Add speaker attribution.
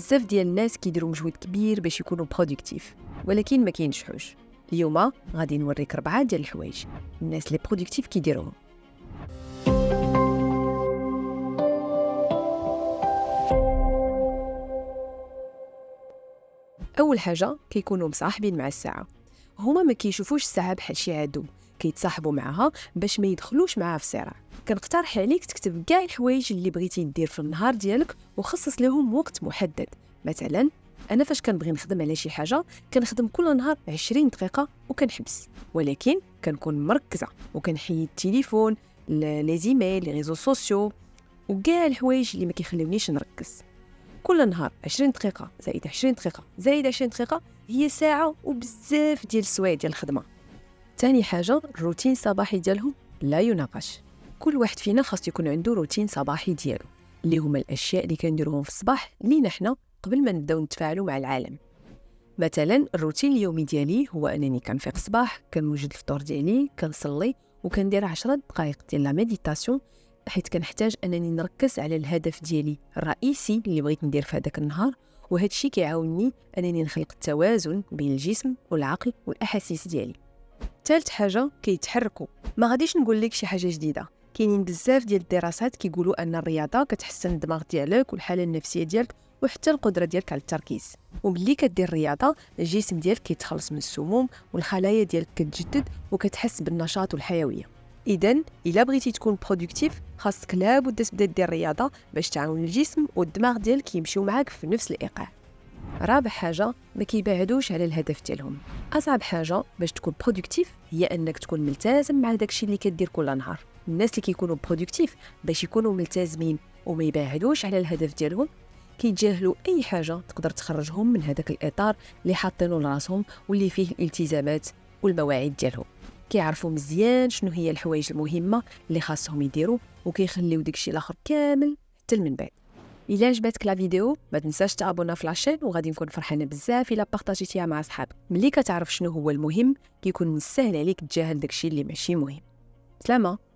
Speaker 1: بزاف ديال الناس كيديروا مجهود كبير باش يكونوا برودكتيف، ولكن ما كينجحوش. اليوم غادي نوريك 4 ديال الحوايج الناس اللي برودكتيف كيديروهم. اول حاجه كيكونوا مصاحبين مع الساعه. هما ما كيشوفوش الساعه بحال شي عدو، كيتصاحبوا معها باش ما يدخلوش معها في صراع. كنقترح عليك تكتب كاع الحوايج اللي بغيتي دير في النهار ديالك وخصص لهم وقت محدد. مثلا انا فاش كنبغي نخدم على شي حاجه كنخدم كل نهار 20 دقيقه وكنحبس، ولكن كنكون مركزه وكنحيد التليفون، لي زيميل، لي ريزو سوسيو وكاع الحوايج اللي ما كيخليونيش نركز. كل نهار 20 دقيقة زائد 20 دقيقة زائد 20 دقيقة هي ساعة وبزاف ديال السوايع ديال الخدمة. تاني حاجة الروتين الصباحي ديالهم لا يناقش. كل واحد فينا خاص يكون عنده روتين صباحي ديالو اللي هما الأشياء اللي كنديروهم في الصباح لينا حنا قبل ما نبداو نتفاعلوا مع العالم. مثلا الروتين اليومي ديالي هو أنني كنفيق الصباح، كنوجد الفطور ديالي، كنصلي وكندير 10 دقائق ديال لا ميديتاسيون، حيت كنحتاج انني نركز على الهدف ديالي الرئيسي اللي بغيت ندير في هذاك النهار، وهذا الشيء كيعاونني انني نخلق التوازن بين الجسم والعقل والاحاسيس ديالي. ثالث حاجه كيتحركوا. ما غاديش نقول لك شي حاجه جديده، كاينين بزاف ديال الدراسات كيقولوا ان الرياضه كتحسن الدماغ ديالك والحاله النفسيه ديالك وحتى القدره ديالك على التركيز. وملي كدير الرياضه الجسم ديالك كيتخلص من السموم والخلايا ديالك كتجدد وكتحس بالنشاط والحيويه. إذن إلا بغيتي تكون برودكتيف خاصك لابد تبدا دير الرياضة باش تعاون الجسم والدماغ ديالك يمشيو معاك في نفس الإيقاع. رابع حاجة ما كيبعدوش على الهدف ديالهم. أصعب حاجة باش تكون برودكتيف هي أنك تكون ملتزم مع داكشي اللي كدير كل نهار. الناس اللي كيكونوا برودكتيف باش يكونوا ملتزمين وما يبعدوش على الهدف ديالهم كيتجاهلوا أي حاجة تقدر تخرجهم من هذاك الإطار اللي حاطينه لراسهم واللي فيه الالتزامات والمواعيد ديالهم. كيعرفوا مزيان شنو هي الحوايج المهمه اللي خاصهم يديروا وكيخليو داكشي الاخر كامل حتى من بعد. الا عجبتك لا فيديو ما تنساش تابونا في لاشين، وغادي نكون فرحانه بزاف الا بارطاجيتيها مع صحابك. ملي كتعرف شنو هو المهم كيكون سهل عليك تجاهل داكشي اللي ماشي مهم. سلامه.